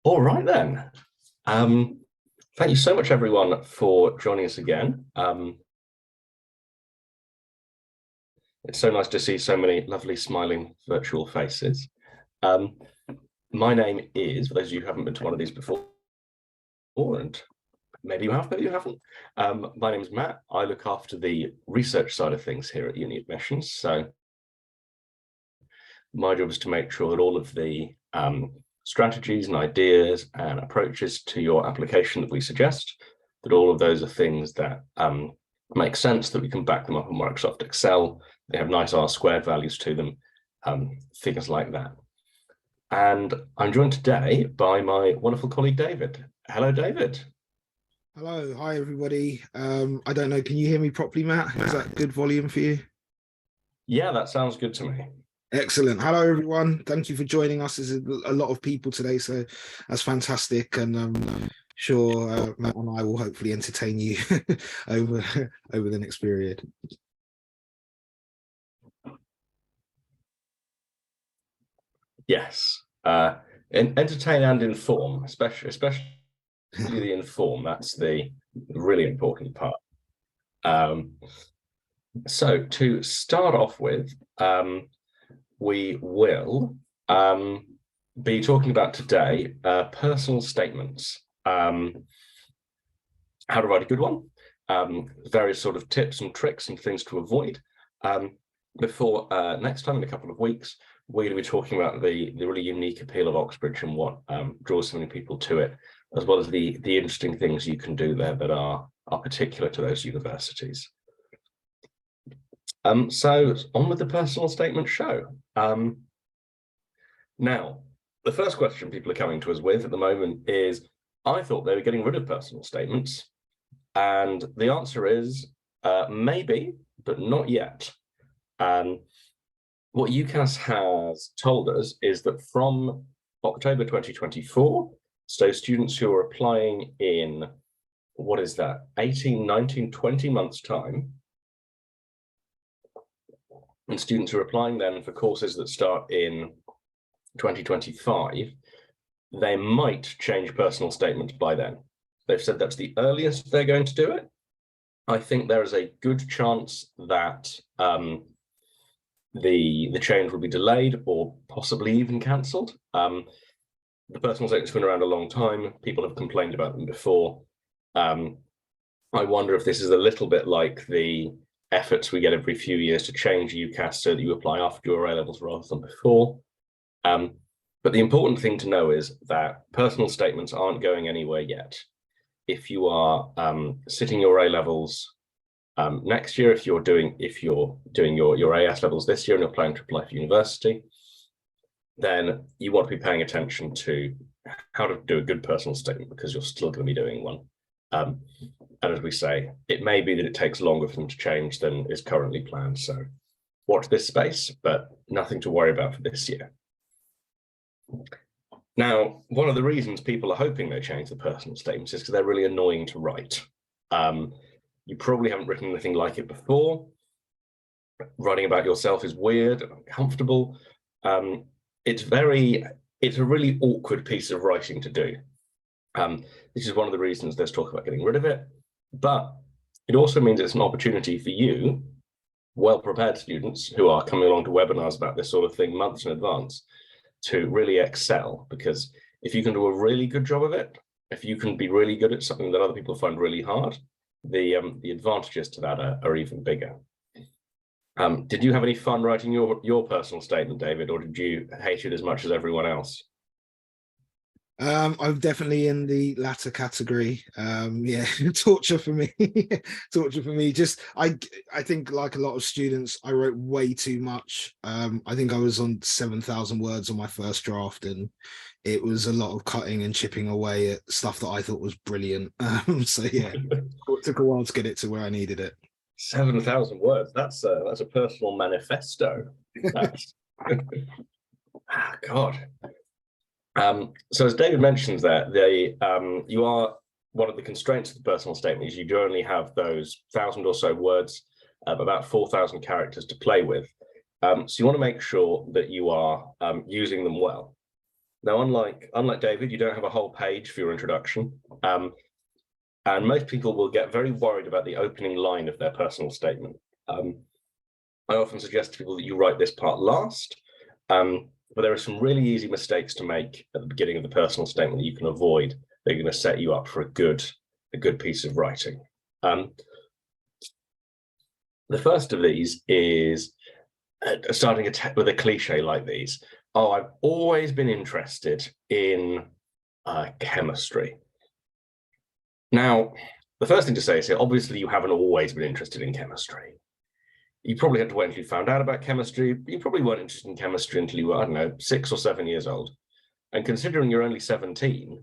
All right then. Thank you so much, everyone, for joining us again. It's so nice to see so many lovely, smiling virtual faces. My name is, for those of you who haven't been to one of these before, and maybe you have, maybe you haven't. My name is Matt. I look after the research side of things here at UniAdmissions. So my job is to make sure that all of the strategies and ideas and approaches to your application that we suggest, that all of those are things that make sense, that we can back them up in Microsoft Excel. They have nice R² values to them, figures like that. And I'm joined today by my wonderful colleague, David. Hello, David. Hello, hi everybody. I don't know, can you hear me properly, Matt? Is that good volume for you? Yeah, that sounds good to me. Excellent. Hello everyone. Thank you for joining us. There's a lot of people today, so that's fantastic. And I'm sure Matt and I will hopefully entertain you over the next period. Yes, entertain and inform, especially the inform. That's the really important part. So to start off with, we will be talking about today personal statements. How to write a good one, various sort of tips and tricks and things to avoid. Before next time in a couple of weeks, we're going to be talking about the really unique appeal of Oxbridge and what draws so many people to it, as well as the interesting things you can do there that are particular to those universities. So on with the personal statement show. Now, the first question people are coming to us with at the moment is, I thought they were getting rid of personal statements. And the answer is maybe, but not yet. What UCAS has told us is that from October 2024, so students who are applying in, what is that, 18, 19, 20 months time, and students who are applying then for courses that start in 2025, they might change personal statements by then. They've said that's the earliest they're going to do it. I think there is a good chance that the change will be delayed or possibly even cancelled. The personal statement's been around a long time. People have complained about them before. I wonder if this is a little bit like the efforts we get every few years to change UCAS so that you apply after your A-levels rather than before. But the important thing to know is that personal statements aren't going anywhere yet. If you are sitting your A-levels next year, if you're doing your AS levels this year and you're planning to apply for university, then you want to be paying attention to how to do a good personal statement, because you're still going to be doing one. And as we say, it may be that it takes longer for them to change than is currently planned. So watch this space, but nothing to worry about for this year. Now, one of the reasons people are hoping they change the personal statements is because they're really annoying to write. You probably haven't written anything like it before. Writing about yourself is weird and uncomfortable. It's a really awkward piece of writing to do. This is one of the reasons there's talk about getting rid of it, but it also means it's an opportunity for you, well-prepared students who are coming along to webinars about this sort of thing months in advance, to really excel. Because if you can do a really good job of it, if you can be really good at something that other people find really hard, the advantages to that are even bigger. Did you have any fun writing your personal statement, David, or did you hate it as much as everyone else? I'm definitely in the latter category. Yeah, torture for me. Torture for me. Just I think, like a lot of students, I wrote way too much. I think I was on 7,000 words on my first draft, and it was a lot of cutting and chipping away at stuff that I thought was brilliant. So yeah, it took a while to get it to where I needed it. 7,000 words. That's a personal manifesto. That's God. So as David mentions there, you are, one of the constraints of the personal statement is you do only have those 1,000 or so words, about 4,000 characters to play with. So you want to make sure that you are using them well. Now, unlike David, you don't have a whole page for your introduction. And most people will get very worried about the opening line of their personal statement. I often suggest to people that you write this part last, but there are some really easy mistakes to make at the beginning of the personal statement that you can avoid. They're going to set you up for a good piece of writing. The first of these is starting with a cliche like these. Oh, I've always been interested in chemistry. Now, the first thing to say is here, obviously you haven't always been interested in chemistry. You probably had to wait until you found out about chemistry. You probably weren't interested in chemistry until you were, I don't know, 6 or 7 years old. And considering you're only 17,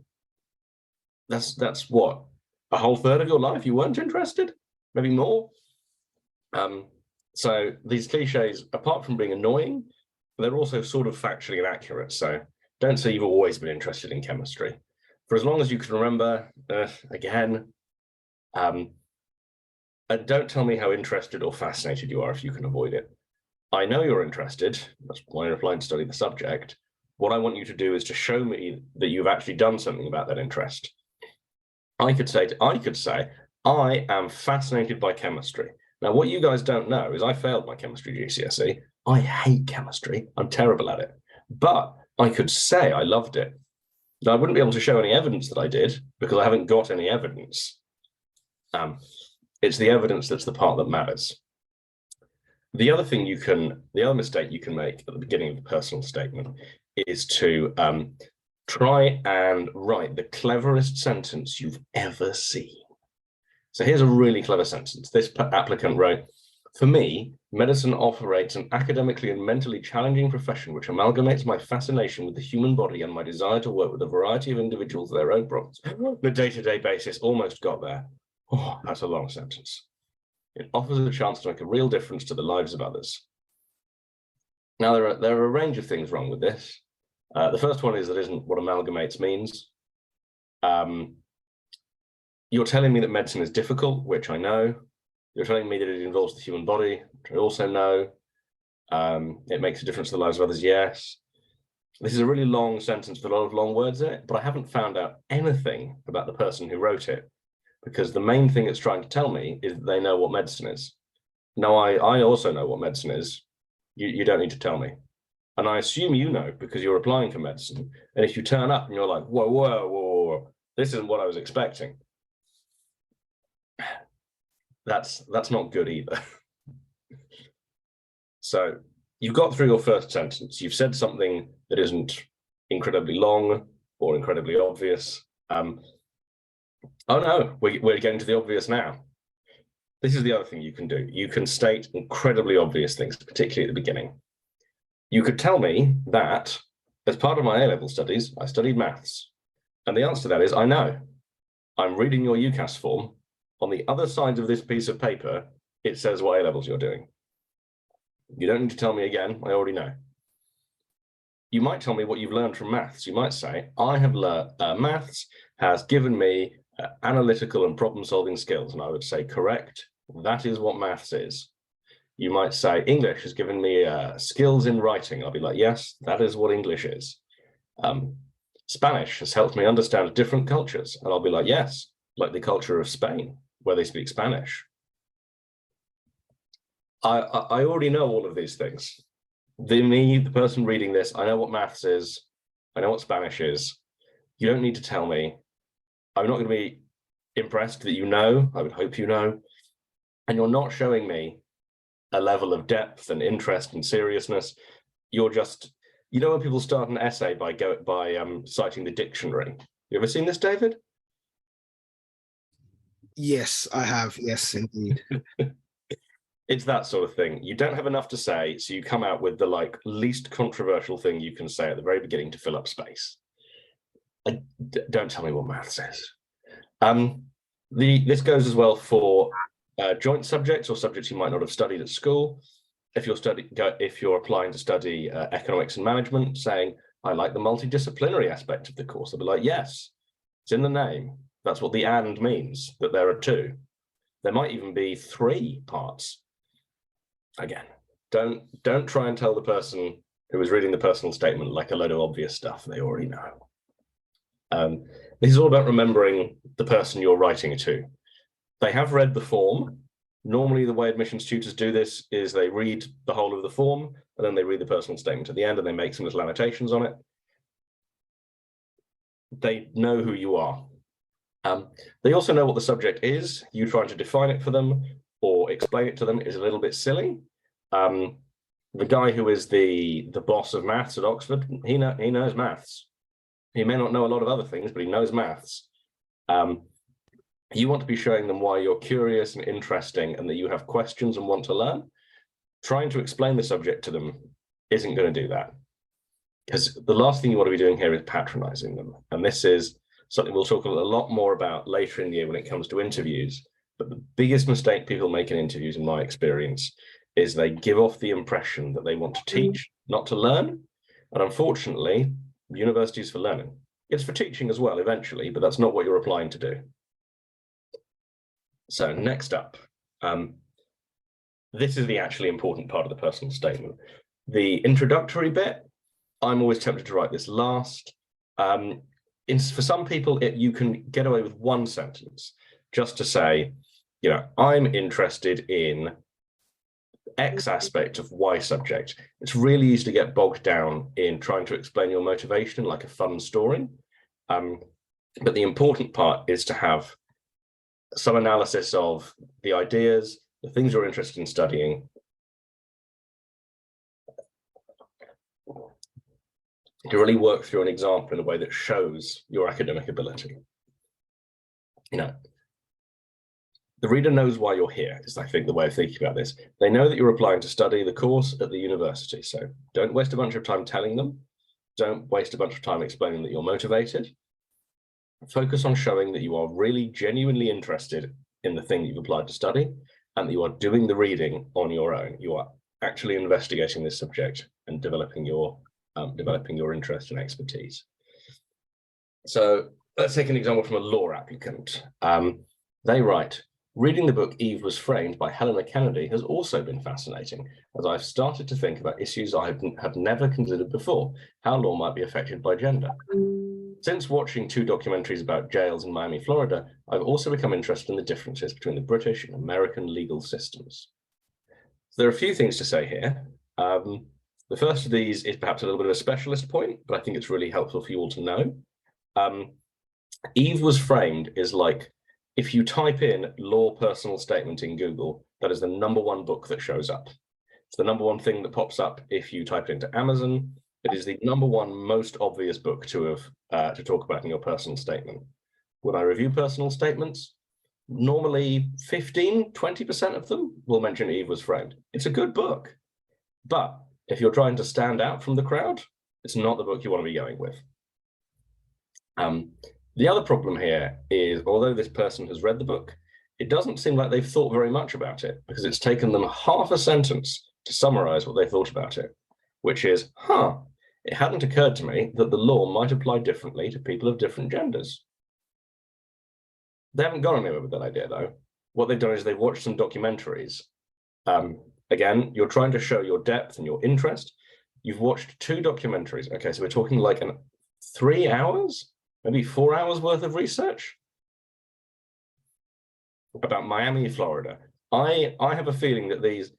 that's what, a whole third of your life you weren't interested? Maybe more? So these cliches, apart from being annoying, they're also sort of factually inaccurate. So don't say you've always been interested in chemistry. For as long as you can remember, again, and don't tell me how interested or fascinated you are if you can avoid it. I know you're interested. That's why you're applying to study the subject. What I want you to do is to show me that you've actually done something about that interest. I could say, I am fascinated by chemistry. Now, what you guys don't know is I failed my chemistry GCSE. I hate chemistry. I'm terrible at it. But I could say I loved it. Now, I wouldn't be able to show any evidence that I did because I haven't got any evidence. It's the evidence that's the part that matters. The other mistake you can make at the beginning of the personal statement is to try and write the cleverest sentence you've ever seen. So here's a really clever sentence. This applicant wrote, "For me, medicine operates an academically and mentally challenging profession which amalgamates my fascination with the human body and my desire to work with a variety of individuals with their own problems on a day-to-day basis." Almost got there. Oh, that's a long sentence. It offers a chance to make a real difference to the lives of others. Now, there are a range of things wrong with this. The first one is that isn't what amalgamates means. You're telling me that medicine is difficult, which I know. You're telling me that it involves the human body, which I also know. It makes a difference to the lives of others, yes. This is a really long sentence with a lot of long words in it, but I haven't found out anything about the person who wrote it, because the main thing it's trying to tell me is that they know what medicine is. Now, I also know what medicine is. You don't need to tell me. And I assume you know because you're applying for medicine. And if you turn up and you're like, whoa, this isn't what I was expecting, that's not good either. So you've got through your first sentence. You've said something that isn't incredibly long or incredibly obvious. Oh no, we're getting to the obvious now. This is the other thing you can do. You can state incredibly obvious things, particularly at the beginning. You could tell me that as part of my A-level studies, I studied maths. And the answer to that is, I know. I'm reading your UCAS form. On the other side of this piece of paper, it says what A-levels you're doing. You don't need to tell me again. I already know. You might tell me what you've learned from maths. You might say, I have learned maths has given me analytical and problem-solving skills. And I would say, correct. That is what maths is. You might say, English has given me skills in writing. I'll be like, yes, that is what English is. Spanish has helped me understand different cultures. And I'll be like, yes, like the culture of Spain, where they speak Spanish. I already know all of these things. The person reading this, I know what maths is. I know what Spanish is. You don't need to tell me. I'm not going to be impressed that you know. I would hope you know. And you're not showing me a level of depth and interest and seriousness. You're just, you know, when people start an essay by citing the dictionary. You ever seen this, David? Yes, I have. Yes, indeed. It's that sort of thing. You don't have enough to say, so you come out with the least controversial thing you can say at the very beginning to fill up space. Don't tell me what maths is. This goes as well for joint subjects or subjects you might not have studied at school. If you're applying to study economics and management, saying, I like the multidisciplinary aspect of the course, they'll be like, yes, it's in the name. That's what the and means, that there are two. There might even be 3 parts. Again, don't try and tell the person who is reading the personal statement like a load of obvious stuff they already know. This is all about remembering the person you're writing to. They have read the form. Normally, the way admissions tutors do this is they read the whole of the form, and then they read the personal statement at the end, and they make some little annotations on it. They know who you are. They also know what the subject is. You trying to define it for them or explain it to them is a little bit silly. The guy who is the boss of maths at Oxford, he knows maths. He may not know a lot of other things, but he knows maths. You want to be showing them why you're curious and interesting and that you have questions and want to learn. Trying to explain the subject to them isn't going to do that. Because the last thing you want to be doing here is patronizing them. And this is something we'll talk a lot more about later in the year when it comes to interviews. But the biggest mistake people make in interviews, in my experience, is they give off the impression that they want to teach, not to learn. And unfortunately, university is for learning. It's for teaching as well, eventually, but that's not what you're applying to do. So next up, this is the actually important part of the personal statement. The introductory bit, I'm always tempted to write this last. For some people, you can get away with one sentence, just to say, you know, I'm interested in X aspect of Y subject. It's really easy to get bogged down in trying to explain your motivation like a fun story. But the important part is to have some analysis of the ideas, the things you're interested in studying, to really work through an example in a way that shows your academic ability. You know, the reader knows why you're here, is I think the way of thinking about this. They know that you're applying to study the course at the university, so don't waste a bunch of time telling them. Don't waste a bunch of time explaining that you're motivated. Focus on showing that you are really genuinely interested in the thing that you've applied to study and that you are doing the reading on your own. You are actually investigating this subject and developing your interest and expertise. So let's take an example from a law applicant. They write, reading the book Eve Was Framed by Helena Kennedy has also been fascinating, as I've started to think about issues I have never considered before, how law might be affected by gender. Since watching 2 documentaries about jails in Miami, Florida, I've also become interested in the differences between the British and American legal systems. So there are a few things to say here. The first of these is perhaps a little bit of a specialist point, but I think it's really helpful for you all to know. Eve Was Framed is like, if you type in law personal statement in Google, that is the #1 book that shows up. It's the #1 thing that pops up if you type it into Amazon. It is the #1 most obvious book to talk about in your personal statement. When I review personal statements, normally 15–20% of them will mention Eve Was Framed. It's a good book, but if you're trying to stand out from the crowd, it's not the book you want to be going with. The other problem here is, although this person has read the book, it doesn't seem like they've thought very much about it, because it's taken them half a sentence to summarize what they thought about it, which is, it hadn't occurred to me that the law might apply differently to people of different genders. They haven't gone anywhere with that idea, though. What they've done is they've watched some documentaries. Again, you're trying to show your depth and your interest. You've watched 2 documentaries. Okay, so we're talking like 3 hours, maybe 4 hours worth of research about Miami, Florida. I have a feeling that these,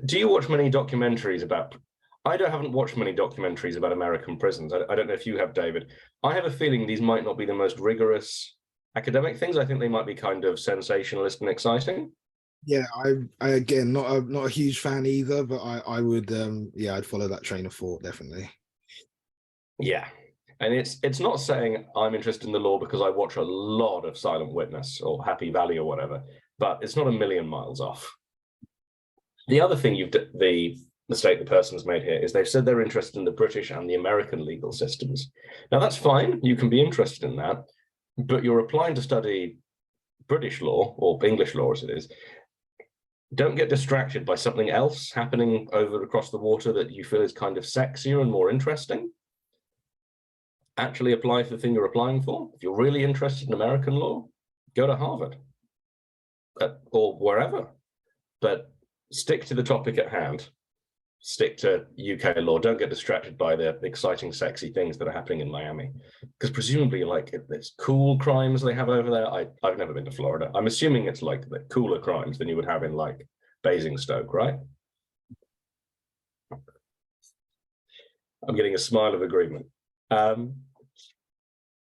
do you watch many documentaries about, I haven't watched many documentaries about American prisons. I don't know if you have, David. I have a feeling these might not be the most rigorous academic things. I think they might be kind of sensationalist and exciting. Yeah, I again not a huge fan either, but I would I'd follow that train of thought, definitely. Yeah. And it's not saying I'm interested in the law because I watch a lot of Silent Witness or Happy Valley or whatever, but it's not a million miles off. The other thing the mistake the person's made here is they've said they're interested in the British and the American legal systems. Now that's fine, you can be interested in that, but you're applying to study British law, or English law as it is. Don't get distracted by something else happening across the water that you feel is kind of sexier and more interesting. Actually apply for the thing you're applying for. If you're really interested in American law, go to Harvard or wherever, but stick to the topic at hand. stick to UK law. Don't get distracted by the exciting, sexy things that are happening in Miami, because presumably, like, it's cool crimes they have over there. I've never been to Florida. I'm assuming it's like the cooler crimes than you would have in like Basingstoke, right? I'm getting a smile of agreement.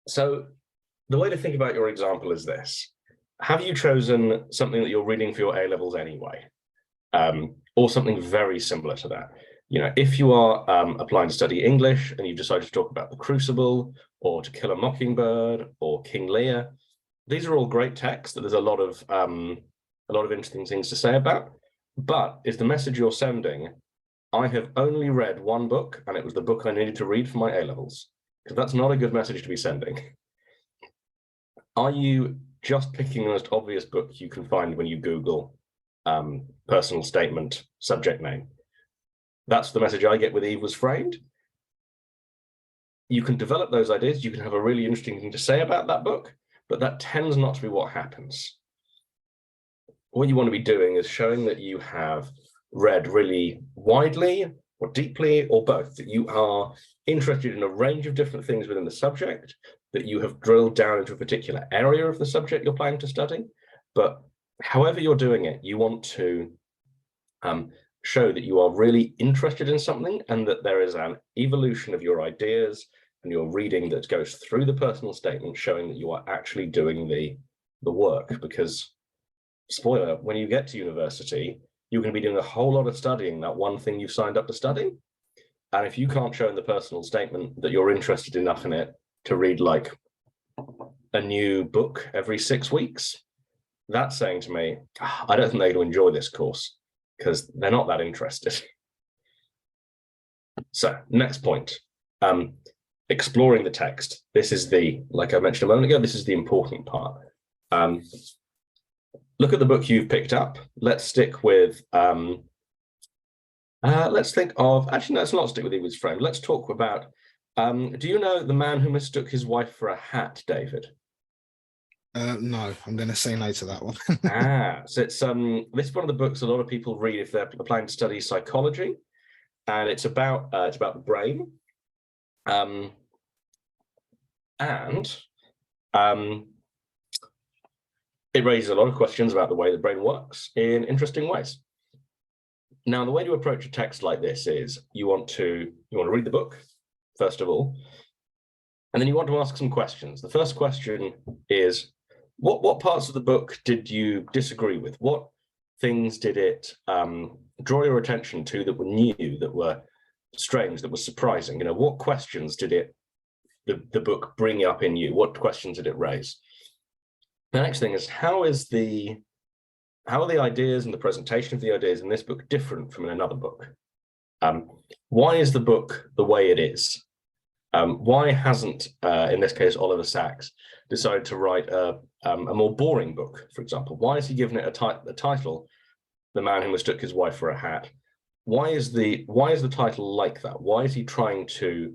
So the way to think about your example is this: have you chosen something that you're reading for your A-levels anyway? Or something very similar to that. You know, if you are applying to study English and you've decided to talk about The Crucible or To Kill a Mockingbird or King Lear, these are all great texts that there's a lot of interesting things to say about. But is the message you're sending, I have only read one book and it was the book I needed to read for my A-levels? Because that's not a good message to be sending. Are you just picking the most obvious book you can find when you Google personal statement, subject name? That's the message I get with Eve Was Framed. You can develop those ideas. You can have a really interesting thing to say about that book, but that tends not to be what happens. What you want to be doing is showing that you have read really widely or deeply or both, that you are interested in a range of different things within the subject, that you have drilled down into a particular area of the subject you're planning to study. But however you're doing it, you want to show that you are really interested in something and that there is an evolution of your ideas and your reading that goes through the personal statement, showing that you are actually doing the work. Because, spoiler, when you get to university, you're going to be doing a whole lot of studying that one thing you've signed up to study. And if you can't show in the personal statement that you're interested enough in it to read like a new book every 6 weeks, that's saying to me, I don't think they're going to enjoy this course because they're not that interested. So next point, exploring the text. This is like I mentioned a moment ago, this is the important part. Look at the book you've picked up. Let's stick with, let's think of, actually, no, let's not stick with Eve Was Framed. Let's talk about, do you know The Man Who Mistook His Wife for a Hat, David? No, I'm going to say no to that one. So it's this is one of the books a lot of people read if they're planning to study psychology, and it's about the brain, it raises a lot of questions about the way the brain works in interesting ways. Now, the way to approach a text like this is you want to read the book first of all, and then you want to ask some questions. The first question is, what parts of the book did you disagree with? What things did it draw your attention to that were new, that were strange, that were surprising? You know, what questions did the book bring up in you? What questions did it raise? The next thing is, how are the ideas and the presentation of the ideas in this book different from in another book? Why is the book the way it is? Why hasn't, in this case, Oliver Sacks decided to write a more boring book, for example? Why has he given it the title, The Man Who Mistook His Wife for a Hat? Why is the title like that? Why is he trying to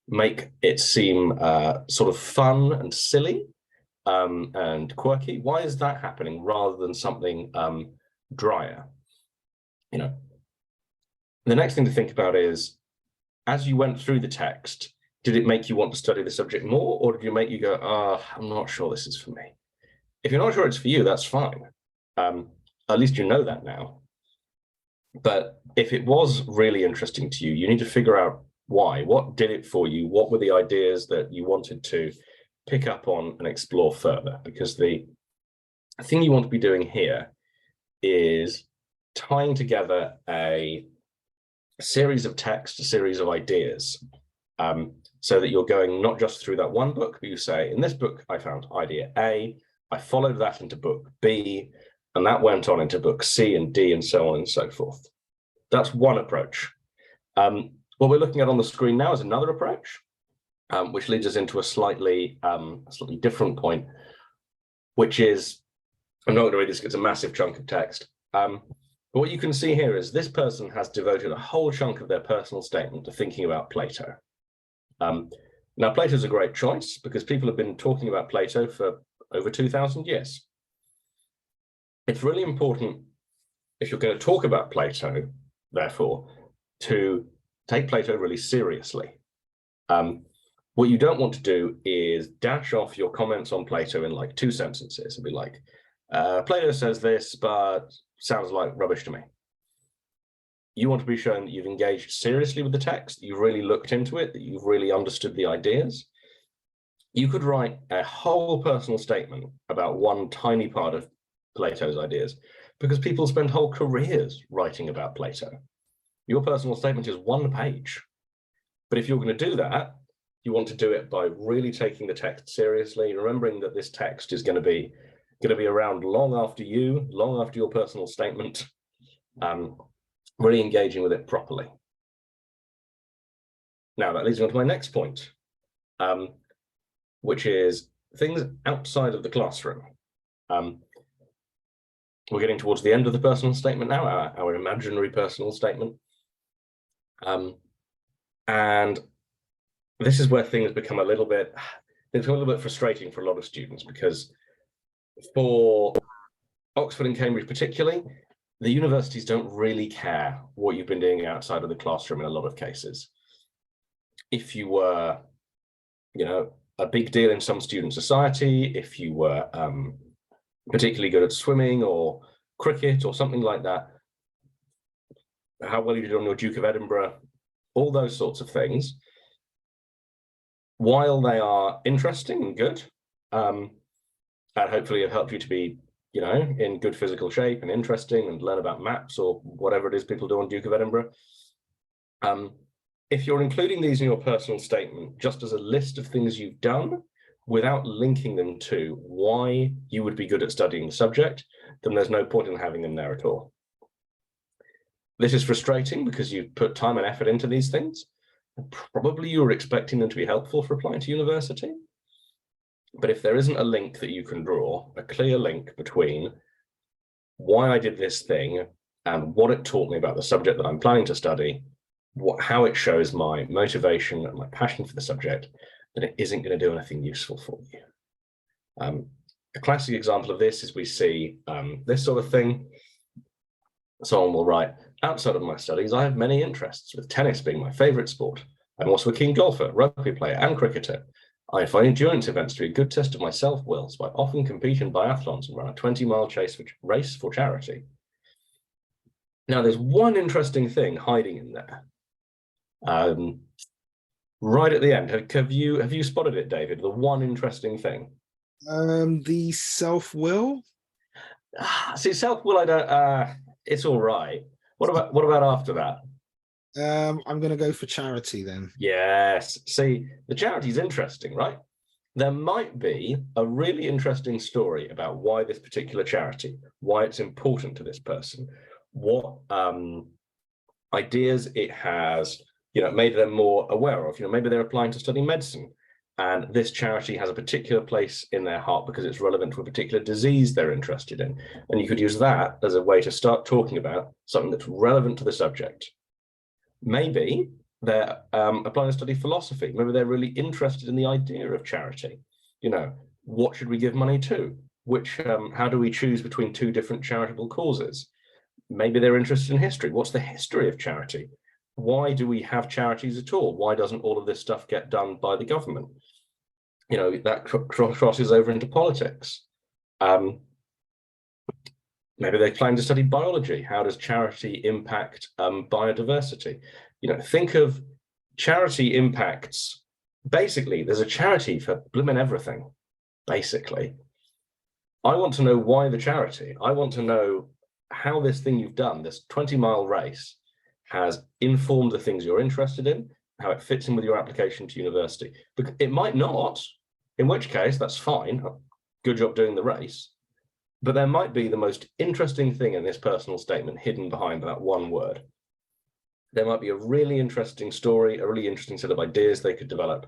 make it seem sort of fun and silly and quirky? Why is that happening rather than something drier? You know, the next thing to think about is, as you went through the text, did it make you want to study the subject more, or did it make you go, I'm not sure this is for me? If you're not sure it's for you, that's fine. At least you know that now. But if it was really interesting to you, you need to figure out why. What did it for you? What were the ideas that you wanted to pick up on and explore further? Because the thing you want to be doing here is tying together a series of text, a series of ideas, so that you're going not just through that one book, but you say, in this book, I found idea A, I followed that into book B, and that went on into book C and D, and so on and so forth. That's one approach. What we're looking at on the screen now is another approach, which leads us into a slightly different point, which is, I'm not going to read this, it's a massive chunk of text. But what you can see here is this person has devoted a whole chunk of their personal statement to thinking about Plato. Now, Plato's a great choice because people have been talking about Plato for over 2,000 years. It's really important, if you're going to talk about Plato, therefore, to take Plato really seriously. What you don't want to do is dash off your comments on Plato in like 2 sentences and be like, Plato says this, but sounds like rubbish to me. You want to be shown that you've engaged seriously with the text, that you've really looked into it, that you've really understood the ideas. You could write a whole personal statement about one tiny part of Plato's ideas, because people spend whole careers writing about Plato. Your personal statement is 1 page. But if you're going to do that, you want to do it by really taking the text seriously, remembering that this text is going to be around long after your personal statement, really engaging with it properly. Now that leads me on to my next point, which is things outside of the classroom. We're getting towards the end of the personal statement now, our imaginary personal statement. And this is where things become a little bit frustrating for a lot of students, because for Oxford and Cambridge particularly, the universities don't really care what you've been doing outside of the classroom in a lot of cases. If you were, a big deal in some student society, if you were particularly good at swimming or cricket or something like that, how well you did on your Duke of Edinburgh, all those sorts of things, while they are interesting and good, and hopefully have helped you to be, in good physical shape and interesting and learn about maps or whatever it is people do on Duke of Edinburgh. If you're including these in your personal statement just as a list of things you've done without linking them to why you would be good at studying the subject, then there's no point in having them there at all. This is frustrating because you've put time and effort into these things. Probably you were expecting them to be helpful for applying to university. But if there isn't a link that you can draw, a clear link between why I did this thing and what it taught me about the subject that I'm planning to study, how it shows my motivation and my passion for the subject, then it isn't going to do anything useful for you. A classic example of this is we see this sort of thing. Someone will write, outside of my studies, I have many interests, with tennis being my favorite sport. I'm also a keen golfer, rugby player, and cricketer. I find endurance events to be a good test of my self-will, so I often compete in biathlons and run a 20-mile race for charity. Now, there's one interesting thing hiding in there. Right at the end, have you spotted it, David? The one interesting thing. The self-will. See, self-will, I don't. It's all right. What about after that? I'm going to go for charity then. Yes. See, the charity is interesting, right? There might be a really interesting story about why this particular charity, why it's important to this person, what ideas it has, made them more aware of. Maybe they're applying to study medicine, and this charity has a particular place in their heart because it's relevant to a particular disease they're interested in. And you could use that as a way to start talking about something that's relevant to the subject. Maybe they're applying to study philosophy. Maybe they're really interested in the idea of charity. What should we give money to? How do we choose between 2 different charitable causes? Maybe they're interested in history. What's the history of charity? Why do we have charities at all? Why doesn't all of this stuff get done by the government? That crosses over into politics. Maybe they plan to study biology. How does charity impact biodiversity? Think of charity impacts. Basically, there's a charity for blimmin' everything, basically. I want to know why the charity. I want to know how this thing you've done, this 20-mile race, has informed the things you're interested in, how it fits in with your application to university. But it might not, in which case, that's fine. Good job doing the race. But there might be the most interesting thing in this personal statement hidden behind that one word. There might be a really interesting story, a really interesting set of ideas they could develop,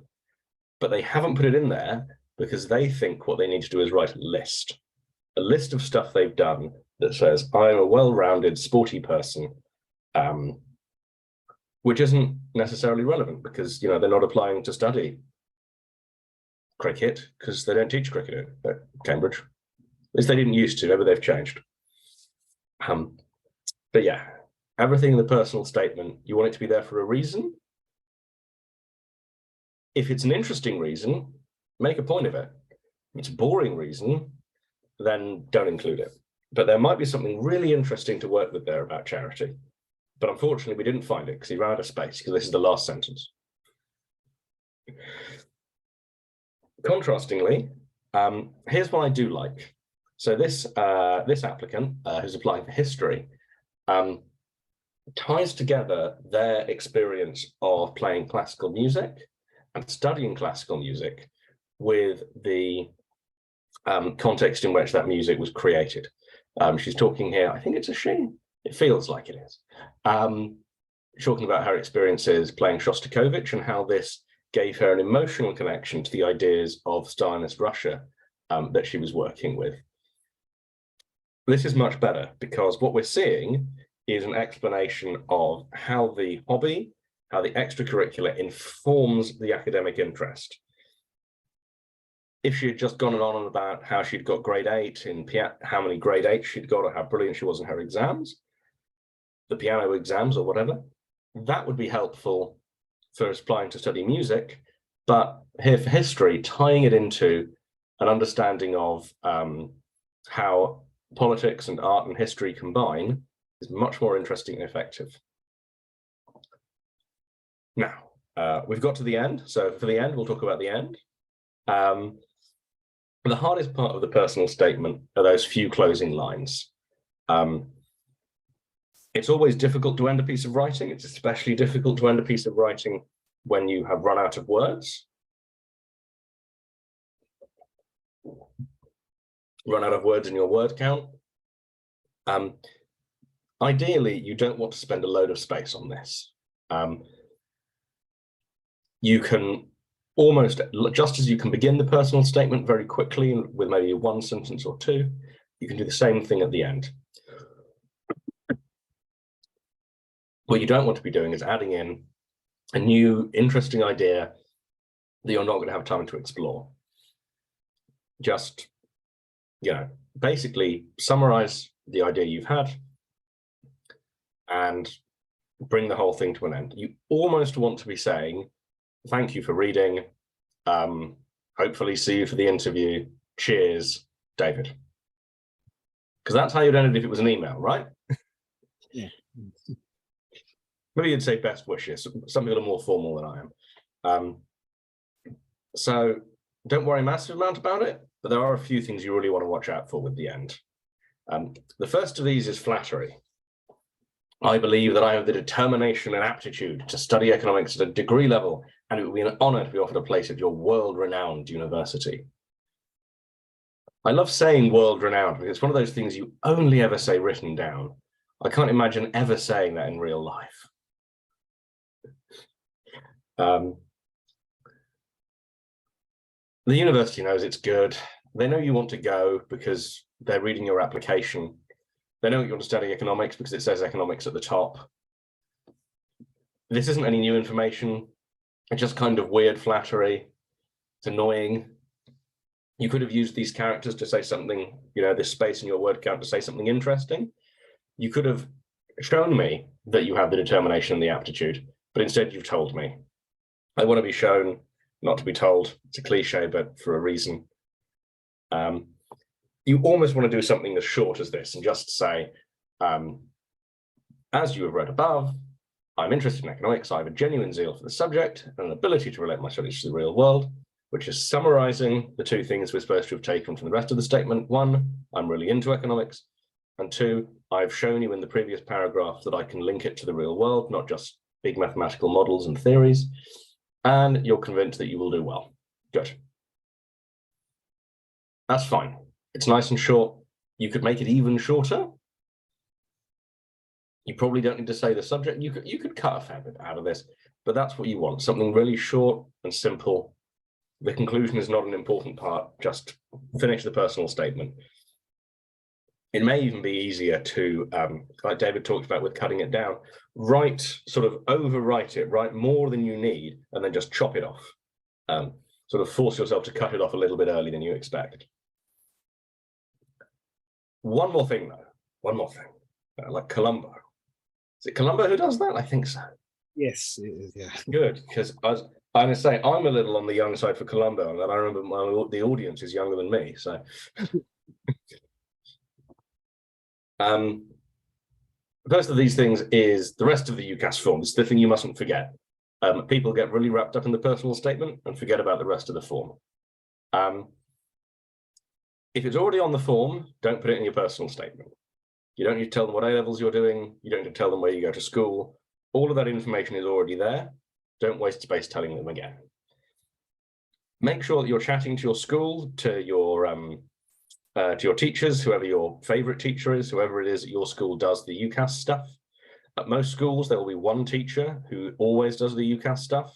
but they haven't put it in there because they think what they need to do is write a list of stuff they've done that says, I'm a well-rounded, sporty person, which isn't necessarily relevant because, they're not applying to study cricket because they don't teach cricket at Cambridge. At least they didn't used to, maybe they've changed. But yeah, everything in the personal statement, you want it to be there for a reason. If it's an interesting reason, make a point of it. If it's a boring reason, then don't include it. But there might be something really interesting to work with there about charity. But unfortunately, we didn't find it because he ran out of space, because this is the last sentence. Contrastingly, here's what I do like. So this applicant who's applying for history ties together their experience of playing classical music and studying classical music with the context in which that music was created. She's talking here, I think it's a she, it feels like it is, talking about her experiences playing Shostakovich and how this gave her an emotional connection to the ideas of Stalinist Russia that she was working with. This is much better because what we're seeing is an explanation of how the hobby, how the extracurricular informs the academic interest. If she had just gone on about how she'd got grade 8 in how many grade 8 she'd got, or how brilliant she was in her exams, the piano exams or whatever, that would be helpful for applying to study music. But here for history, tying it into an understanding of how politics and art and history combine is much more interesting and effective. Now, we've got to the end. So for the end, we'll talk about the end. The hardest part of the personal statement are those few closing lines. It's always difficult to end a piece of writing. It's especially difficult to end a piece of writing when you have run out of words. Run out of words in your word count. Ideally, you don't want to spend a load of space on this. You can almost, just as you can begin the personal statement very quickly with maybe one sentence or two, you can do the same thing at the end. What you don't want to be doing is adding in a new interesting idea that you're not going to have time to explore. Just, basically summarize the idea you've had and bring the whole thing to an end. You almost want to be saying, thank you for reading. Hopefully see you for the interview. Cheers, David. Because that's how you'd end it if it was an email, right? Yeah. Maybe you'd say best wishes, something a little more formal than I am. So don't worry a massive amount about it, but there are a few things you really want to watch out for with the end. The first of these is flattery. I believe that I have the determination and aptitude to study economics at a degree level, and it would be an honor to be offered a place at your world-renowned university. I love saying world-renowned because it's one of those things you only ever say written down. I can't imagine ever saying that in real life. The university knows it's good. They know you want to go because they're reading your application. They know you want to study economics because it says economics at the top. This isn't any new information. It's just kind of weird flattery. It's annoying. You could have used these characters to say something, this space in your word count to say something interesting. You could have shown me that you have the determination and the aptitude, but instead you've told me. I want to be shown, not to be told. It's a cliche, but for a reason. You almost want to do something as short as this and just say, as you have read above, I'm interested in economics. I have a genuine zeal for the subject and an ability to relate my studies to the real world, which is summarizing the two things we're supposed to have taken from the rest of the statement. One, I'm really into economics. And two, I've shown you in the previous paragraph that I can link it to the real world, not just big mathematical models and theories. And you're convinced that you will do well. Good. That's fine. It's nice and short. You could make it even shorter. You probably don't need to say the subject. You could cut a fair bit out of this, but that's what you want. Something really short and simple. The conclusion is not an important part. Just finish the personal statement. It may even be easier to, like David talked about with cutting it down, sort of overwrite it, write more than you need, and then just chop it off. Sort of force yourself to cut it off a little bit earlier than you expect. One more thing, though. One more thing. Like Columbo. Is it Colombo who does that? I think so. Yes, it is, yeah. Good, because I'm going to say I'm a little on the young side for Colombo, and I remember the audience is younger than me. So, the first of these things is the rest of the UCAS form. It's the thing you mustn't forget. People get really wrapped up in the personal statement and forget about the rest of the form. If it's already on the form, don't put it in your personal statement. You don't need to tell them what A-levels you're doing. You don't need to tell them where you go to school. All of that information is already there. Don't waste space telling them again. Make sure that you're chatting to your school, to your teachers, whoever your favorite teacher is, whoever it is at your school does the UCAS stuff. At most schools, there will be one teacher who always does the UCAS stuff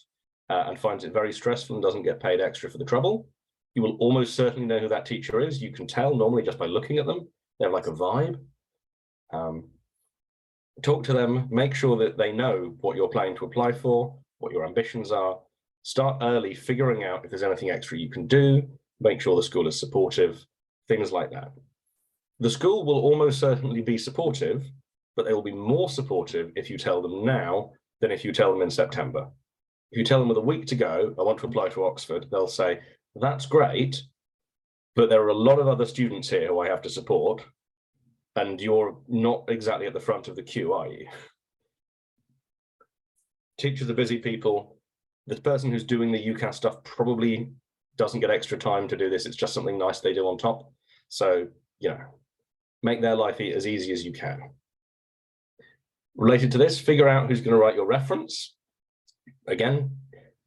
and finds it very stressful and doesn't get paid extra for the trouble. You will almost certainly know who that teacher is. You can tell normally just by looking at them. They have like a vibe. Talk to them, make sure that they know what you're planning to apply for, what your ambitions are. Start early figuring out if there's anything extra you can do, make sure the school is supportive, things like that. The school will almost certainly be supportive, but they will be more supportive if you tell them now than if you tell them in September. If you tell them with a week to go, I want to apply to Oxford, they'll say, that's great, but there are a lot of other students here who I have to support, and you're not exactly at the front of the queue, are you? Teachers are busy people. The person who's doing the UCAS stuff probably doesn't get extra time to do this. It's just something nice they do on top. So, you know, make their life as easy as you can. Related to this, figure out who's going to write your reference. Again,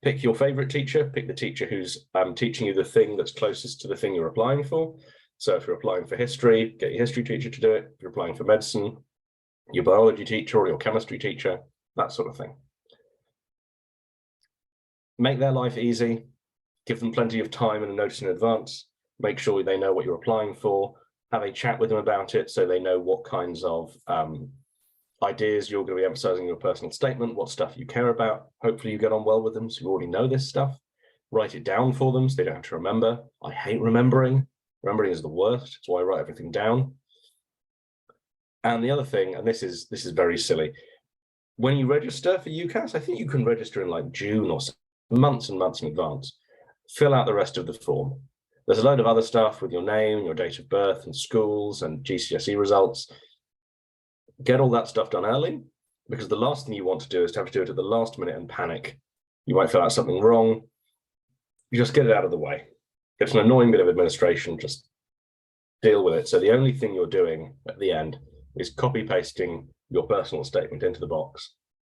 pick your favorite teacher, pick the teacher who's teaching you the thing that's closest to the thing you're applying for. So if you're applying for history, get your history teacher to do it. If you're applying for medicine, your biology teacher or your chemistry teacher, that sort of thing. Make their life easy, give them plenty of time and a notice in advance, make sure they know what you're applying for, have a chat with them about it so they know what kinds of ideas you're going to be emphasizing in your personal statement, what stuff you care about. Hopefully you get on well with them so you already know this stuff. Write it down for them so they don't have to remember. I hate remembering. Remembering is the worst. That's why I write everything down. And the other thing, and this is very silly, when you register for UCAS, I think you can register in like June or months and months in advance. Fill out the rest of the form. There's a load of other stuff with your name, your date of birth, and schools and GCSE results. Get all that stuff done early, because the last thing you want to do is to have to do it at the last minute and panic. You might fill out something wrong. You just get it out of the way. It's an annoying bit of administration, just deal with it. So the only thing you're doing at the end is copy pasting your personal statement into the box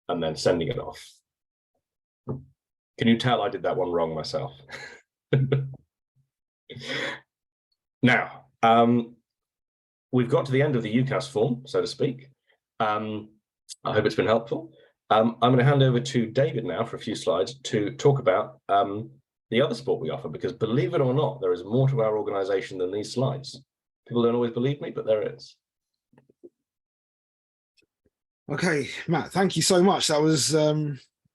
and then sending it off. Can you tell I did that one wrong myself? Now, we've got to the end of the UCAS form, so to speak. I hope it's been helpful. I'm going to hand over to David now for a few slides to talk about the other support we offer, because believe it or not, there is more to our organization than these slides. People don't always believe me, but there is. Okay, Matt, thank you so much. That was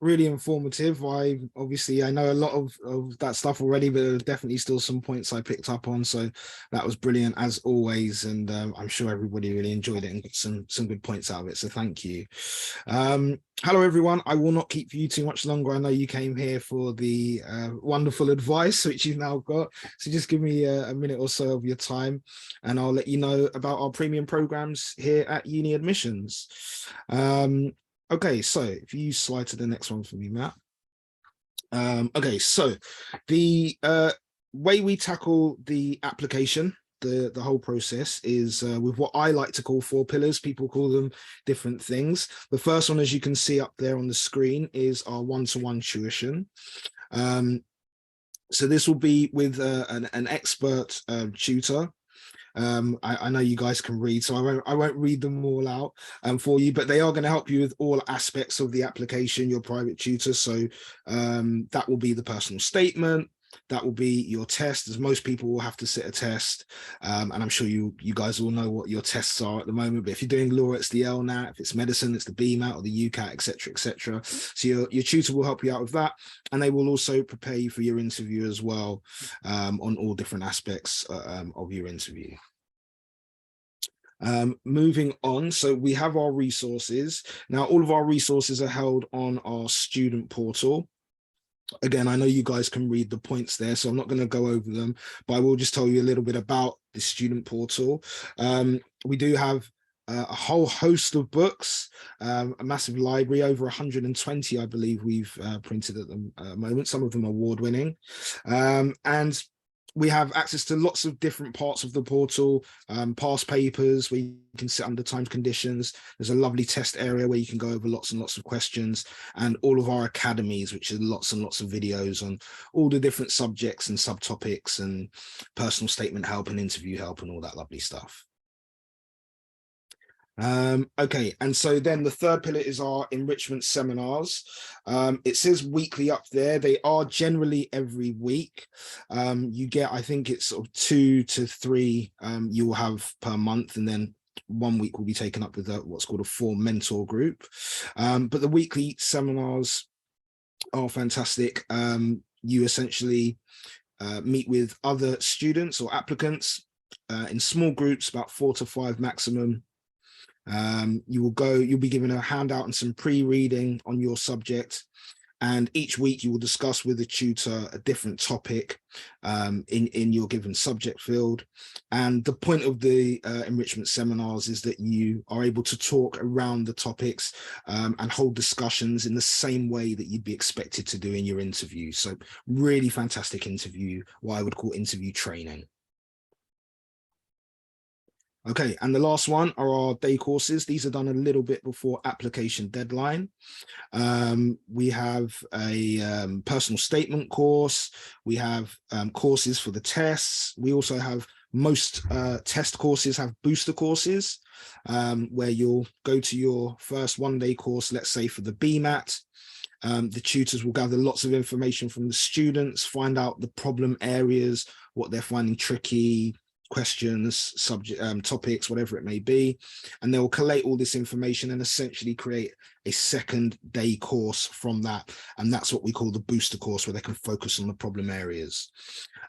really informative. I know a lot of that stuff already, but there are definitely still some points I picked up on. So that was brilliant as always, and I'm sure everybody really enjoyed it and got some good points out of it. So thank you. Hello everyone. I will not keep you too much longer. I know you came here for the wonderful advice which you've now got. So just give me a minute or so of your time, and I'll let you know about our premium programs here at UniAdmissions. Okay, so if you slide to the next one for me, Matt. Okay, so the way we tackle the application, the whole process is with what I like to call 4 pillars. People call them different things. The first one, as you can see up there on the screen, is our one-to-one tuition. So this will be with an expert tutor. I know you guys can read, so I won't read them all out for you, but they are going to help you with all aspects of the application, your private tutor. So that will be the personal statement, that will be your test, as most people will have to sit a test, and I'm sure you guys all know what your tests are at the moment, but if you're doing law, it's the LNAT, if it's medicine, it's the BMAT or the UCAT, etc., etc. So your tutor will help you out with that, and they will also prepare you for your interview as well, on all different aspects of your interview. Moving on, so we have our resources. Now, all of our resources are held on our student portal. Again, I know you guys can read the points there, so I'm not going to go over them, but I will just tell you a little bit about the student portal. We do have a whole host of books, a massive library, over 120, I believe we've printed at the moment. Some of them award-winning. And we have access to lots of different parts of the portal, past papers where you can sit under timed conditions. There's a lovely test area where you can go over lots and lots of questions, and all of our academies, which are lots and lots of videos on all the different subjects and subtopics and personal statement help and interview help and all that lovely stuff. Okay, and so then the third pillar is our enrichment seminars. It says weekly up there. They are generally every week. You get, I think it's sort of 2 to 3 you will have per month, and then 1 week will be taken up with what's called a 4 mentor group. But the weekly seminars are fantastic. You essentially meet with other students or applicants in small groups, about 4 to 5 maximum. You'll be given a handout and some pre-reading on your subject, and each week you will discuss with a tutor a different topic in your given subject field. And the point of the enrichment seminars is that you are able to talk around the topics and hold discussions in the same way that you'd be expected to do in your interview. So really fantastic interview, what I would call interview training. Okay, and the last one are our day courses. These are done a little bit before application deadline. We have a personal statement course. We have courses for the tests. We also have most test courses have booster courses, where you'll go to your first 1-day course, let's say for the BMAT. The tutors will gather lots of information from the students, find out the problem areas, what they're finding tricky, questions, subject topics, whatever it may be, and they'll collate all this information and essentially create a 2nd-day course from that. And that's what we call the booster course, where they can focus on the problem areas.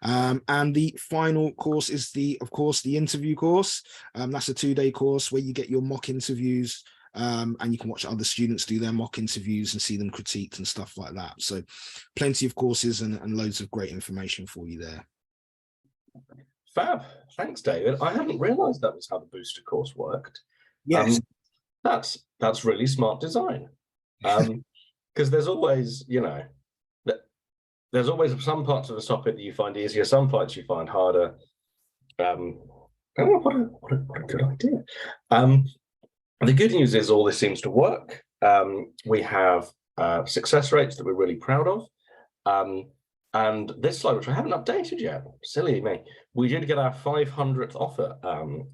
And the final course is of course the interview course. That's a 2-day course where you get your mock interviews, and you can watch other students do their mock interviews and see them critiqued and stuff like that. So plenty of courses and loads of great information for you there. Fab. Thanks, David. I hadn't realised that was how the booster course worked. Yes. That's really smart design. Because there's always, there's always some parts of the topic that you find easier, some parts you find harder. What a good idea. The good news is all this seems to work. We have success rates that we're really proud of. And this slide, which I haven't updated yet, silly me, we did get our 500th offer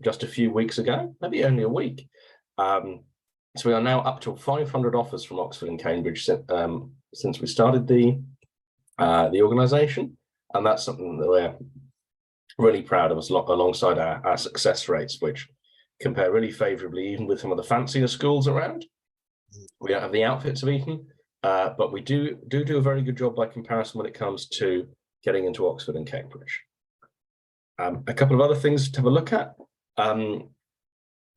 just a few weeks ago, maybe only a week. So we are now up to 500 offers from Oxford and Cambridge since we started the organisation, and that's something that we're really proud of, us alongside our success rates, which compare really favourably even with some of the fancier schools around. We don't have the outfits of Eton. But we do a very good job by comparison when it comes to getting into Oxford and Cambridge. A couple of other things to have a look at.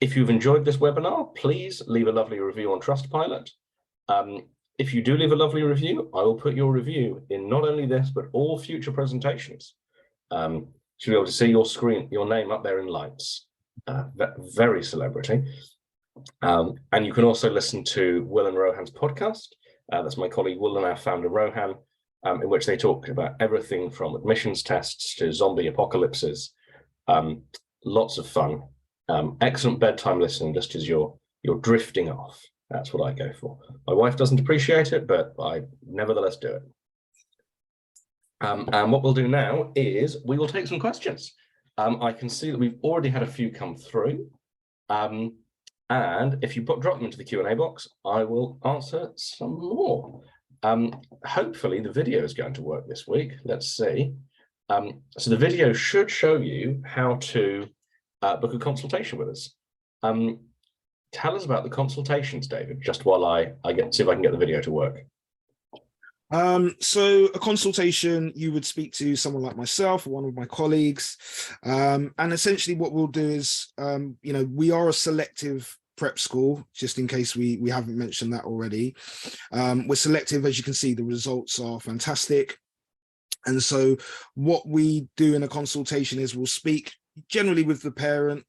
If you've enjoyed this webinar, please leave a lovely review on Trustpilot. If you do leave a lovely review, I will put your review in not only this, but all future presentations. So you'll be able to see your name up there in lights. Very celebrity. And you can also listen to Will and Rohan's podcast. That's my colleague Will and our founder Rohan, in which they talk about everything from admissions tests to zombie apocalypses. Lots of fun. Excellent bedtime listening, just as you're drifting off. That's what I go for. My wife doesn't appreciate it, but I nevertheless do it. And what we'll do now is we will take some questions. I can see that we've already had a few come through. And if you drop them into the Q&A box, I will answer some more. Hopefully the video is going to work this week. Let's see. So the video should show you how to book a consultation with us. Tell us about the consultations, David, just while I see if I can get the video to work. So a consultation, you would speak to someone like myself or one of my colleagues. And essentially what we'll do is, we are a selective prep school, just in case we haven't mentioned that already. We're selective, as you can see, the results are fantastic. And so what we do in a consultation is we'll speak generally with the parent.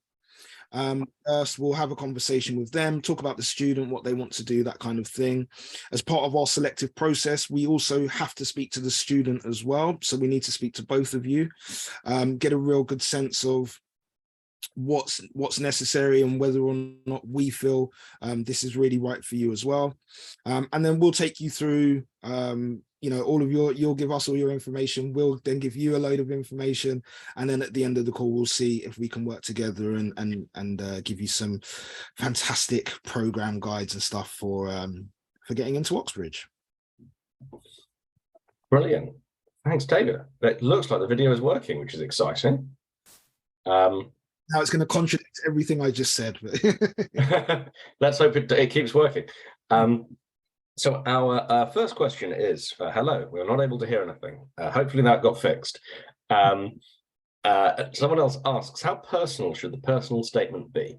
First, we'll have a conversation with them, talk about the student, what they want to do, that kind of thing. As part of our selective process, we also have to speak to the student as well. So we need to speak to both of you, get a real good sense of what's necessary and whether or not we feel this is really right for you as well. And then we'll take you through all of you'll give us all your information, we'll then give you a load of information, and then at the end of the call we'll see if we can work together and give you some fantastic program guides and stuff for getting into Oxbridge. Brilliant. Thanks, David. It looks like the video is working, which is exciting. Now it's going to contradict everything I just said. Let's hope it keeps working. So our first question is, hello, we're not able to hear anything. Hopefully that got fixed. Someone else asks, how personal should the personal statement be?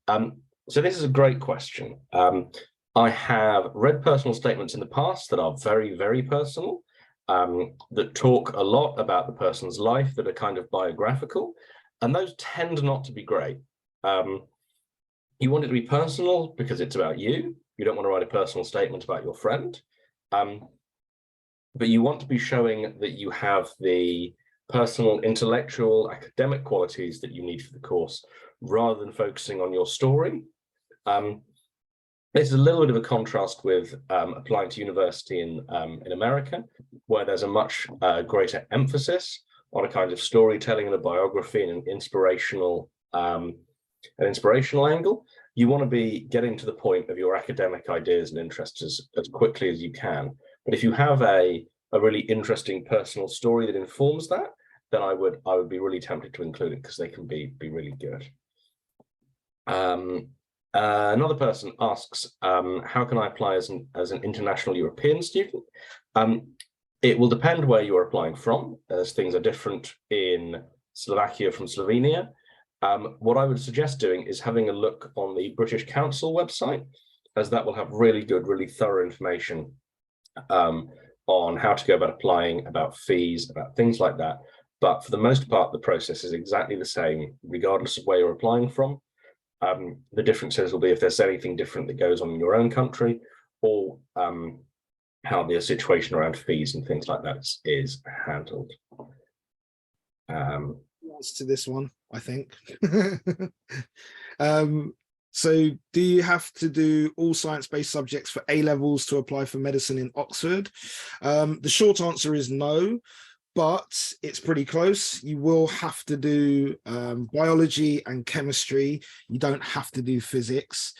So this is a great question. I have read personal statements in the past that are very, very personal, that talk a lot about the person's life, that are kind of biographical, and those tend not to be great. You want it to be personal because it's about you. You don't want to write a personal statement about your friend, but you want to be showing that you have the personal, intellectual, academic qualities that you need for the course, rather than focusing on your story. This is a little bit of a contrast with applying to university in America, where there's a much greater emphasis on a kind of storytelling and a biography and an inspirational angle. You want to be getting to the point of your academic ideas and interests as quickly as you can. But if you have a really interesting personal story that informs that, then I would be really tempted to include it because they can be really good. Another person asks, how can I apply as an international European student? It will depend where you are applying from, as things are different in Slovakia from Slovenia. What I would suggest doing is having a look on the British Council website, as that will have really good, really thorough information on how to go about applying, about fees, about things like that. But for the most part, the process is exactly the same, regardless of where you're applying from. The differences will be if there's anything different that goes on in your own country, or how the situation around fees and things like that is handled. To this one, I think. So do you have to do all science-based subjects for A-levels to apply for medicine in Oxford? The short answer is no, but it's pretty close. You will have to do biology and chemistry. You don't have to do physics.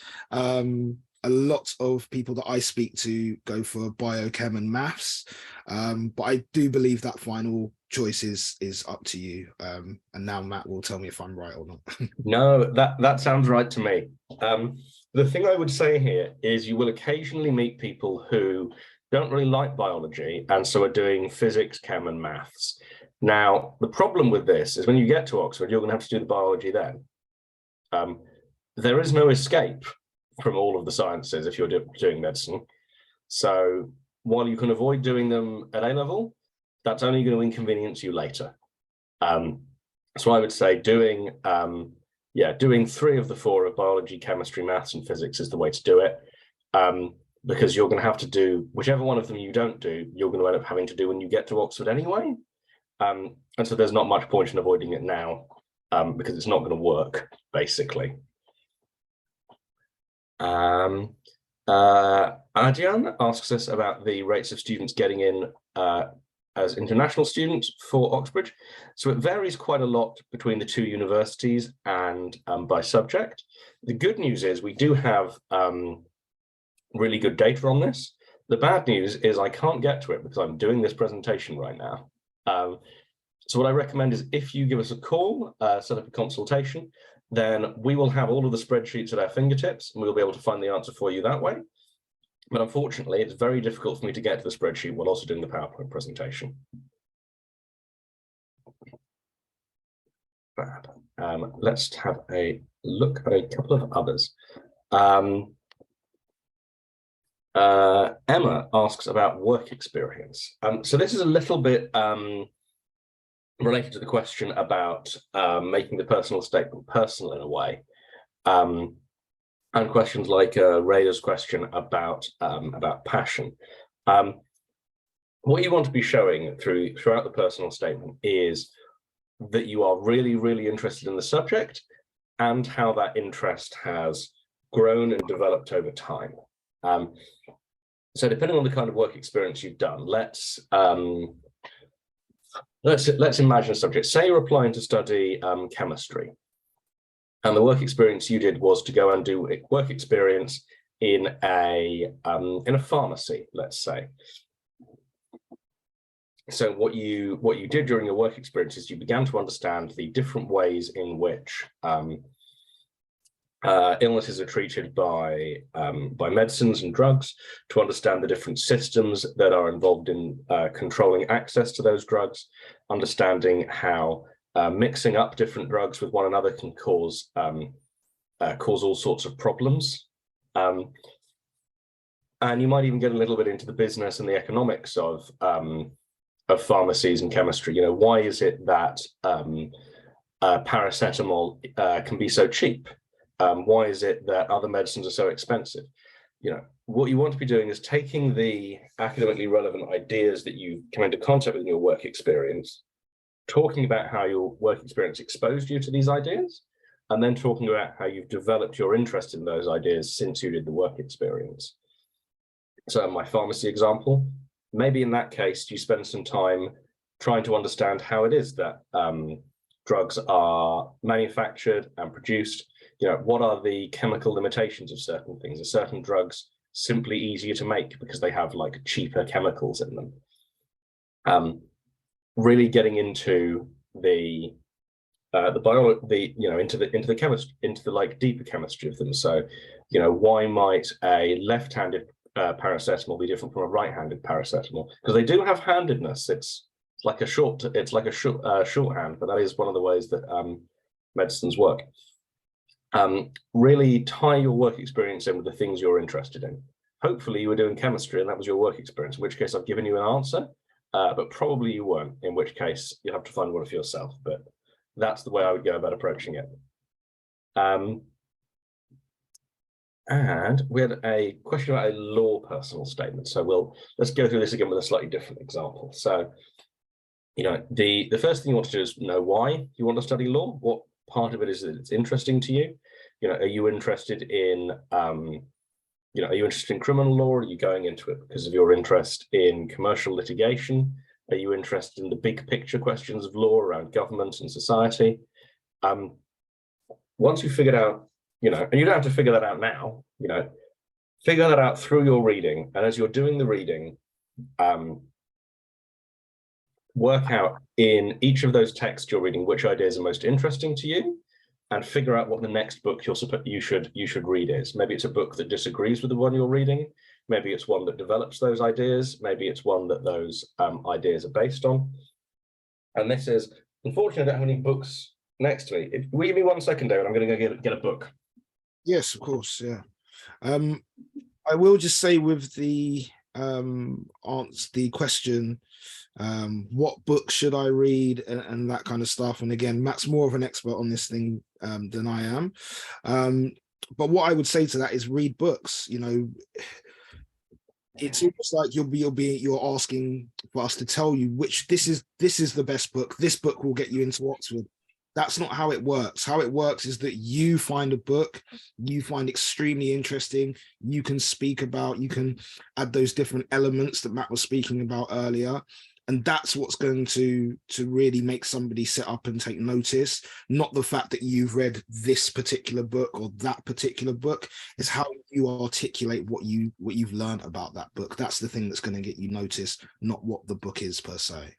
A lot of people that I speak to go for biochem and maths, but I do believe that final choice is up to you. And now Matt will tell me if I'm right or not. No, that sounds right to me. The thing I would say here is you will occasionally meet people who don't really like biology and so are doing physics, chem, and maths. Now, the problem with this is when you get to Oxford, you're going to have to do the biology then. There is no escape from all of the sciences if you're doing medicine. So while you can avoid doing them at A-level, that's only going to inconvenience you later. So I would say doing 3 of the 4 of biology, chemistry, maths, and physics is the way to do it, because you're going to have to do whichever one of them you don't do, you're going to end up having to do when you get to Oxford anyway. And so there's not much point in avoiding it now, because it's not going to work, basically. Adrian asks us about the rates of students getting in as international students for Oxbridge. So it varies quite a lot between the 2 universities and by subject. The good news is we do have really good data on this. The bad news is I can't get to it because I'm doing this presentation right now. So what I recommend is if you give us a call, set up a consultation, then we will have all of the spreadsheets at our fingertips and we'll be able to find the answer for you that way. But unfortunately, it's very difficult for me to get to the spreadsheet while also doing the PowerPoint presentation. Fab. Let's have a look at a couple of others. Emma asks about work experience. So this is a little bit related to the question about making the personal statement personal in a way. And questions like Ray's question about passion. What you want to be showing throughout the personal statement is that you are really, really interested in the subject and how that interest has grown and developed over time. So depending on the kind of work experience you've done, let's imagine a subject. Say you're applying to study chemistry, and the work experience you did was to go and do work experience in a pharmacy, let's say. So what you did during your work experience is you began to understand the different ways in which illnesses are treated by medicines and drugs, to understand the different systems that are involved in controlling access to those drugs, understanding how mixing up different drugs with one another can cause all sorts of problems. And you might even get a little bit into the business and the economics of pharmacies and chemistry. You know, why is it that paracetamol can be so cheap? Why is it that other medicines are so expensive? You know, what you want to be doing is taking the academically relevant ideas that you come into contact with in your work experience, talking about how your work experience exposed you to these ideas, and then talking about how you've developed your interest in those ideas since you did the work experience. So my pharmacy example, maybe in that case, you spend some time trying to understand how it is that drugs are manufactured and produced. You know, what are the chemical limitations of certain things? Are certain drugs simply easier to make because they have like cheaper chemicals in them? Really getting into the biology, into the chemistry, into the like deeper chemistry of them. So, you know, why might a left-handed paracetamol be different from a right-handed paracetamol? Because they do have handedness. It's like a shorthand, but that is one of the ways that medicines work. Really tie your work experience in with the things you're interested in. Hopefully you were doing chemistry and that was your work experience, in which case I've given you an answer, but probably you weren't, in which case you have to find one for yourself. But that's the way I would go about approaching it. And we had a question about a law personal statement. So let's go through this again with a slightly different example. So, you know, the first thing you want to do is know why you want to study law. What part of it is that it's interesting to you? You know, are you interested in, are you interested in criminal law? Or are you going into it because of your interest in commercial litigation? Are you interested in the big picture questions of law around government and society? Once you've figured out, you know, and you don't have to figure that out now, you know, figure that out through your reading. And as you're doing the reading, work out in each of those texts you're reading which ideas are most interesting to you, and figure out what the next book you should read is. Maybe it's a book that disagrees with the one you're reading. Maybe it's one that develops those ideas. Maybe it's one that those ideas are based on. And this is, unfortunately, I don't have any books next to me. Will you give me 1 second, David? I'm going to go get a book. Yes, of course. Yeah. I will just say with the answer the question, what book should I read and that kind of stuff. And again, Matt's more of an expert on this thing than I am. But what I would say to that is read books. You know, it's almost like you're asking for us to tell you which this is the best book. This book will get you into Oxford. That's not how it works. How it works is that you find a book you find extremely interesting, you can add those different elements that Matt was speaking about earlier. And that's what's going to really make somebody sit up and take notice, not the fact that you've read this particular book or that particular book. It's how you articulate what you've learned about that book. That's the thing that's going to get you noticed, not what the book is per se.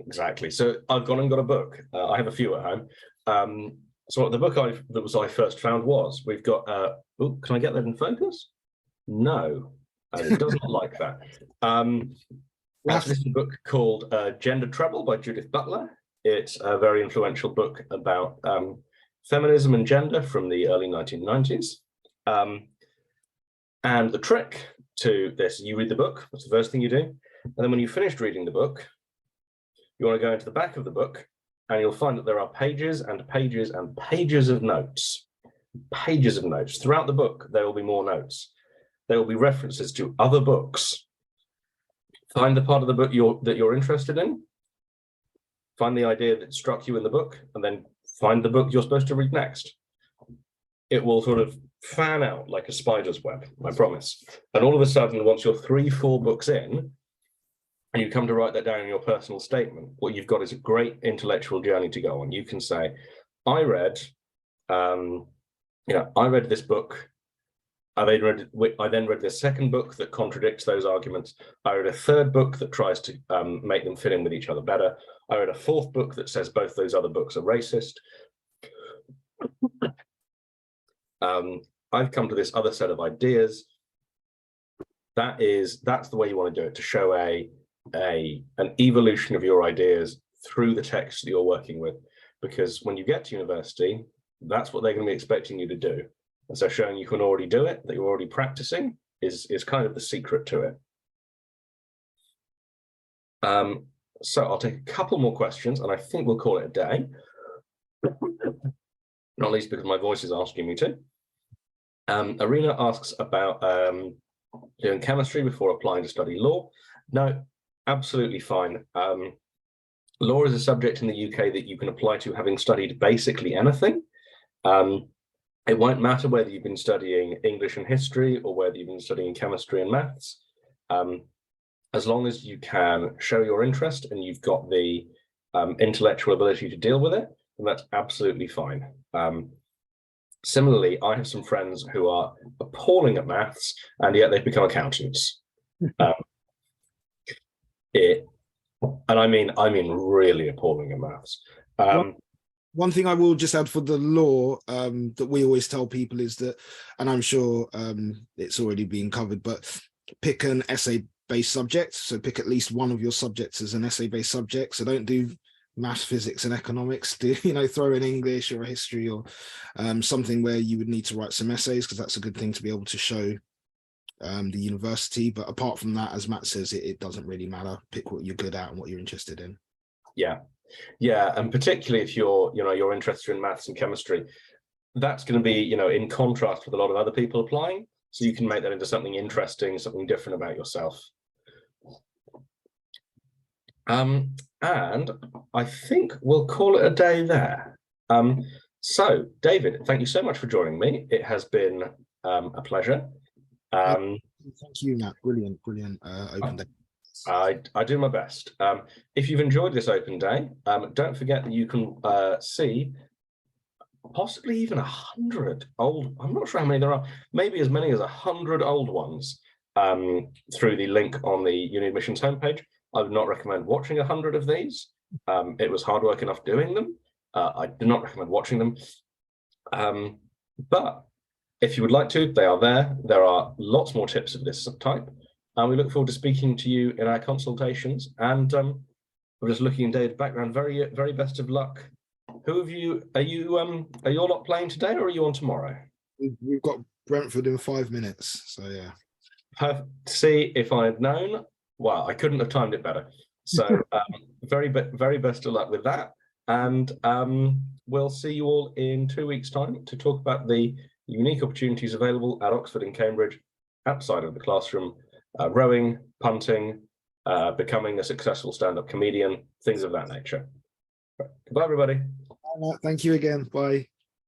Exactly. So I've gone and got a book. I have a few at home. So the book I first found was, we've got, can I get that in focus? No. and it does not like that. This is a book called Gender Trouble by Judith Butler. It's a very influential book about feminism and gender from the early 1990s. And the trick to this, you read the book, that's the first thing you do. And then when you've finished reading the book, you want to go into the back of the book, and you'll find that there are pages and pages and pages of notes. Pages of notes. Throughout the book, there will be more notes. There will be references to other books. Find the part of the book that you're interested in. Find the idea that struck you in the book, and then find the book you're supposed to read next. It will sort of fan out like a spider's web, I promise. And all of a sudden, once you're 3-4 books in, and you come to write that down in your personal statement, what you've got is a great intellectual journey to go on. You can say, I read this book. I then read this second book that contradicts those arguments. I read a third book that tries to make them fit in with each other better. I read a fourth book that says both those other books are racist. I've come to this other set of ideas. That's the way you want to do it, to show an evolution of your ideas through the text that you're working with. Because when you get to university, that's what they're going to be expecting you to do. And so showing you can already do it, that you're already practicing, is kind of the secret to it. So I'll take a couple more questions, and I think we'll call it a day. Not least because my voice is asking me to. Arena asks about doing chemistry before applying to study law. No, absolutely fine. Law is a subject in the UK that you can apply to having studied basically anything. It won't matter whether you've been studying English and history or whether you've been studying chemistry and maths. As long as you can show your interest and you've got the intellectual ability to deal with it, then that's absolutely fine. Similarly, I have some friends who are appalling at maths, and yet they've become accountants. And I mean really appalling at maths. One thing I will just add for the law that we always tell people is that, and I'm sure it's already been covered, but pick an essay-based subject. So pick at least one of your subjects as an essay-based subject. So don't do math, physics, and economics. Do, throw in English or history or something where you would need to write some essays, because that's a good thing to be able to show the university. But apart from that, as Matt says, it doesn't really matter. Pick what you're good at and what you're interested in. Yeah, and particularly if you're interested in maths and chemistry, that's going to be in contrast with a lot of other people applying, so you can make that into something interesting, something different about yourself. And I think we'll call it a day there. So David, thank you so much for joining me. It has been a pleasure. Thank you, Matt. Brilliant open day. I do my best. If you've enjoyed this open day, don't forget that you can see possibly even 100 old, I'm not sure how many there are, maybe as many as 100 old ones through the link on the UniAdmissions homepage. I would not recommend watching 100 of these. It was hard work enough doing them. I do not recommend watching them. But if you would like to, they are there. There are lots more tips of this type. And we look forward to speaking to you in our consultations. And we're just looking in Dave's background. Very, very best of luck. Who have you? Are you all not playing today, or are you on tomorrow? We've got Brentford in 5 minutes. So yeah. Perfect. See, if I had known, well, I couldn't have timed it better. So very best of luck with that. And we'll see you all in 2 weeks' time to talk about the unique opportunities available at Oxford and Cambridge outside of the classroom. Rowing, punting, becoming a successful stand-up comedian, things of that nature. Goodbye, everybody. Thank you again. Bye.